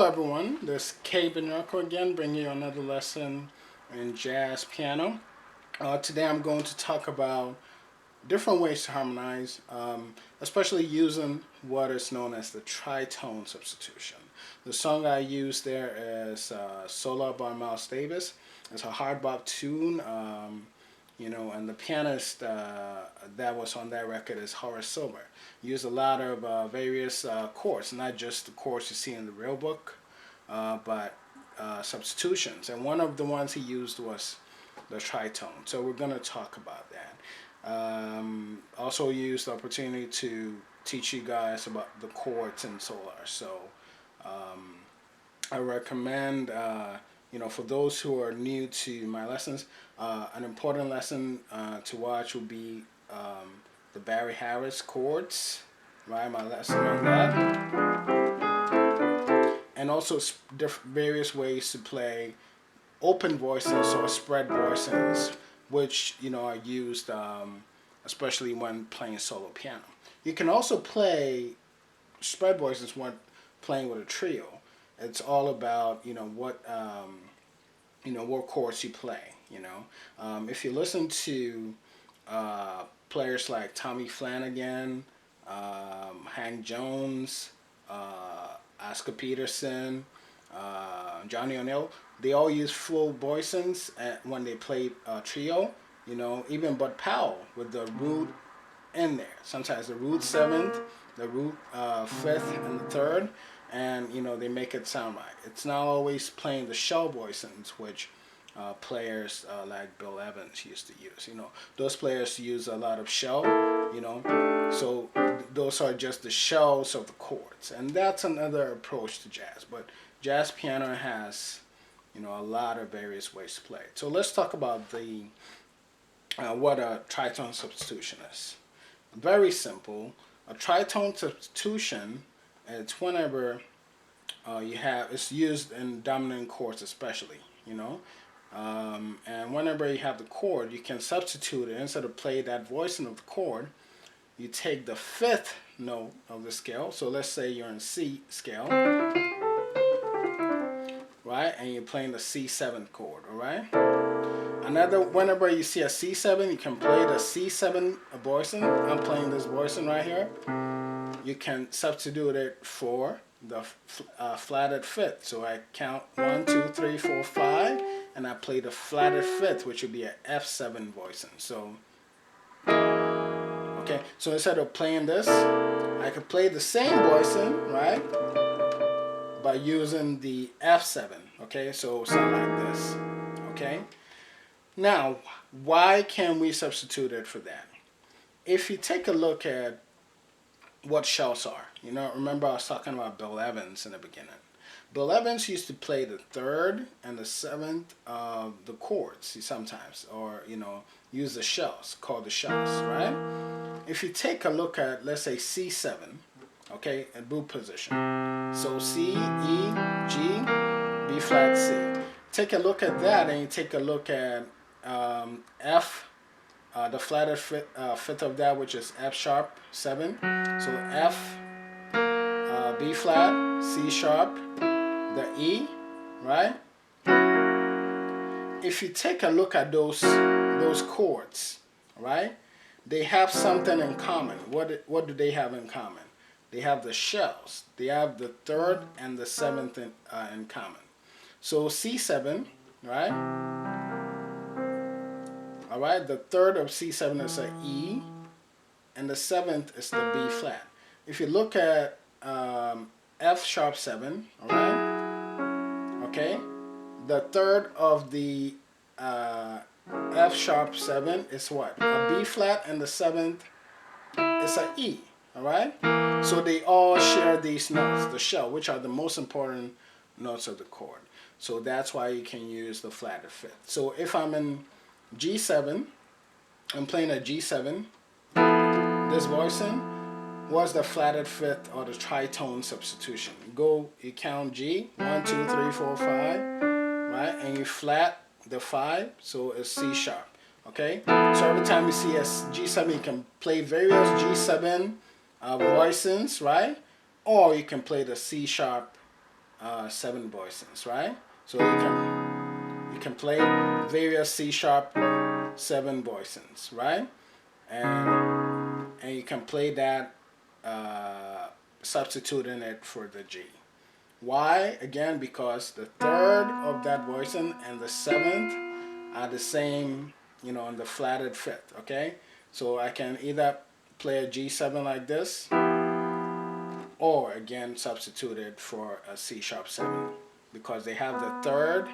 everyone, this is Benyarko again, bringing you another lesson in jazz piano. Today I'm going to talk about different ways to harmonize, especially using what is known as the tritone substitution. The song I used there is Sola by Miles Davis. It's a hard bop tune, and the pianist that was on that record is Horace Silver. Used a lot of various chords, not just the chords you see in the real book, but substitutions. And one of the ones he used was the tritone. So we're going to talk about that. Also used the opportunity to teach you guys about the chords in Solar. So I recommend, for those who are new to my lessons, an important lesson to watch would be the Barry Harris chords, right? My lesson on that. And also various ways to play open voicings or spread voicings, which are used especially when playing solo piano. You can also play spread voicings when playing with a trio. It's all about what chords you play. If you listen to players like Tommy Flanagan, Hank Jones, Oscar Peterson, Johnny O'Neill, they all use full voicings when they play trio. Even Bud Powell with the root in there. Sometimes the root seventh, the root fifth, and the third, and they make it sound right. It's not always playing the shell voicings, which players like Bill Evans used to use. Those players use a lot of shell. So those are just the shells of the chords, and that's another approach to jazz. But jazz piano has a lot of various ways to play it. So let's talk about the what a tritone substitution is. Very simple. A tritone substitution, it's whenever it's used in dominant chords especially, and whenever you have the chord, you can substitute it. Instead of play that voicing of the chord, you take the fifth note of the scale. So let's say you're in C scale, right? And you're playing the C7 chord, all right? Whenever you see a C7, you can play the C7 voicing. I'm playing this voicing right here. You can substitute it for the flatted fifth. So I count 1, 2, 3, 4, 5, and I play the flatted fifth, which would be an F7 voicing. So, okay. So instead of playing this, I could play the same voicing, right, by using the F7. Okay. So something like this. Okay. Now, why can we substitute it for that? If you take a look at what shells are, remember I was talking about Bill Evans in the beginning. Bill Evans used to play the third and the seventh of the chords sometimes, or use the shells, called the shells, right? If you take a look at, let's say, C7, okay, in boot position, so C, E, G, B flat, C. Take a look at that, and you take a look at F, the flatted fifth of that, which is F sharp 7. So F, B flat, C sharp, the E, right? If you take a look at those chords, right, they have something in common. What do they have in common? They have the shells. They have the third and the seventh in common. So C7, right? All right, the third of C7 is an E, and the seventh is the B flat. If you look at F sharp 7, all right, okay, the third of the F sharp 7 is what? A B flat, and the seventh is an E, all right? So they all share these notes, the shell, which are the most important notes of the chord. So that's why you can use the flatted fifth. So if I'm in G7, I'm playing a G7, this voicing was the flatted fifth or the tritone substitution. You count G, 1, 2, 3, 4, 5, right? And you flat the 5, so it's C sharp, okay? So every time you see a G7, you can play various G7 voicings, right? Or you can play the C sharp 7 voicings, right? So you can play various C sharp 7 voicings, right? And you can play that substituting it for the G. Why? Again, because the third of that voicing and the 7th are the same, you know, on the flatted 5th, okay? So I can either play a G7 like this, or again substitute it for a C sharp 7, because they have the 3rd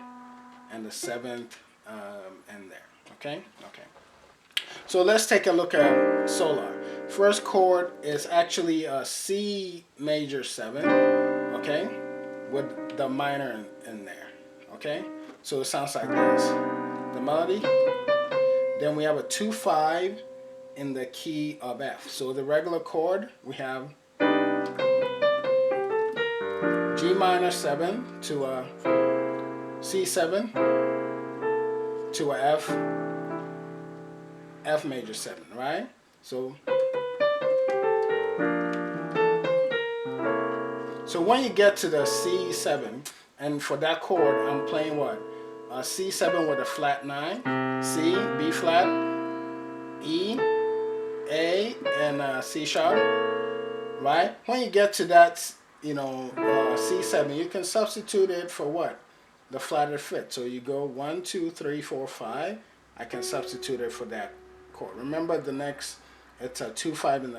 and the 7th in there, okay? Okay. So let's take a look at Solar. First chord is actually a C major 7, okay, with the minor in there, okay? So it sounds like this, the melody. Then we have a 2/5 in the key of F. So the regular chord, we have G minor 7 to a C7 to a F major 7, right? So when you get to the C7, and for that chord, I'm playing what? A C7 with a flat 9, C, B flat, E, A, and C sharp, right? When you get to that, you know, C7, you can substitute it for what? The flatted 5th. So you go 1, 2, 3, 4, 5. I can substitute it for that chord. Remember the next, it's a 2/5 in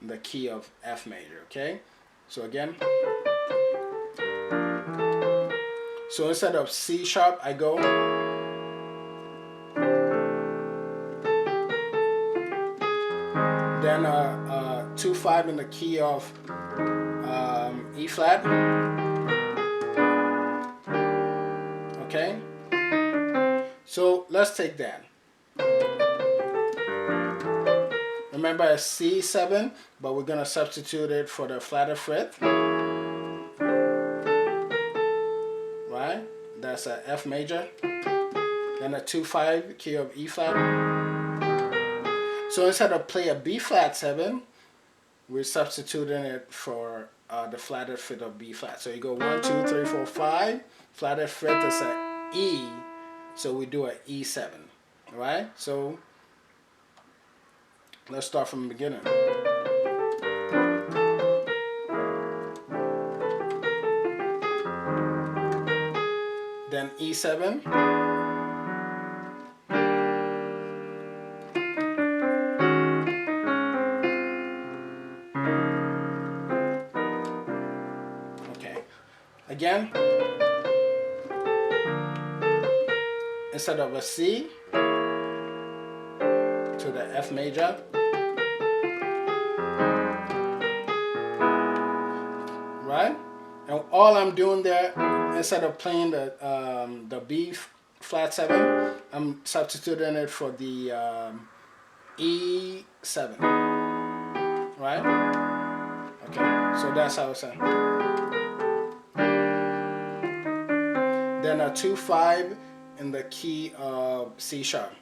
the key of F major. Okay. So again, so instead of C sharp, I go then 2/5 in the key of E flat. Okay. So let's take that. Remember a C7, but we're going to substitute it for the flatter 5th. Right? That's a F major. Then a 2/5 key of E flat. So instead of play a B flat 7, we're substituting it for the flatted 5th of B flat. So you go 1, 2, 3, 4, 5. Flatted 5th is a E. So we do a E7. Right? So let's start from the beginning. Then E7. Okay. Again, instead of a C, to the F major. Right? And all I'm doing there, instead of playing the B flat 7, I'm substituting it for the E7. Right? Okay, so that's how it's sounds. Then a 2/5 in the key of C sharp.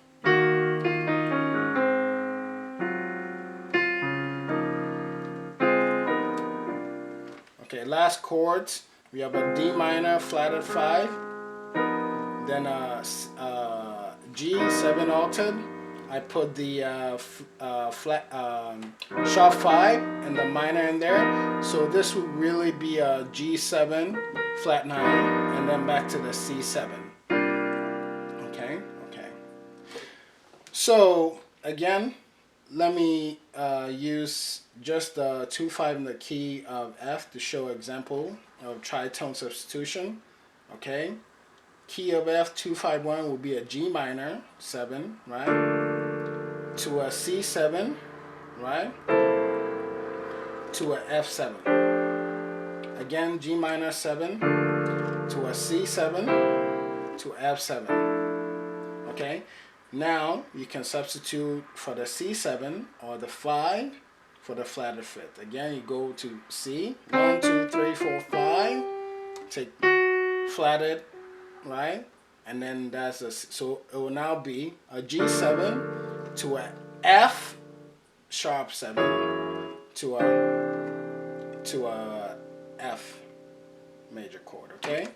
Okay, last chords, we have a D minor flatted 5, then a G7 altered. I put the sharp 5 and the minor in there. So this would really be a G7 flat 9 and then back to the C7. Okay, okay. So again, let me use just the 2/5 in the key of F to show example of tritone substitution. Okay, key of F 2/5/1 will be a G minor 7, right? To a C7, right? To a F7. Again, G minor 7 to a C7 to F7. Okay. Now you can substitute for the C7 or the 5 for the flatted 5th. Again, you go to C, 1, 2, 3, 4, 5. Take flatted, right? And then that's a, so it will now be a G7 to a F sharp 7 to a F major chord, okay?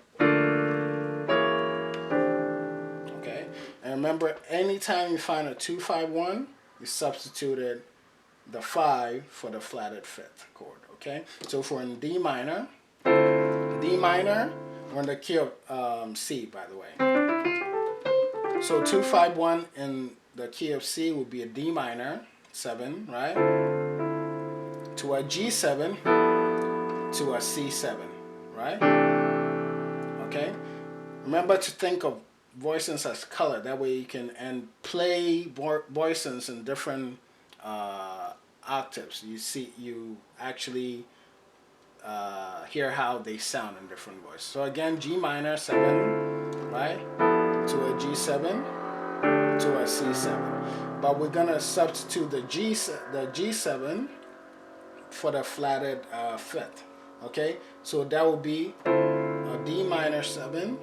Okay, and remember, anytime you find a 2-5-1, you substituted the 5 for the flatted 5th chord, okay? So if we're in D minor, we're in the key of C, by the way. So 2-5-1 in the key of C would be a D minor 7, right? To a G7 to a C7, right? Okay. Remember to think of voicings as color. That way you can play voicings in different octaves. You actually hear how they sound in different voices. So again, G minor 7, right, to a G7 to a C7. But we're gonna substitute the G7 for the flatted 5th. Okay, so that would be a D minor 7,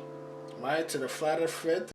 right, to the flatted 5th.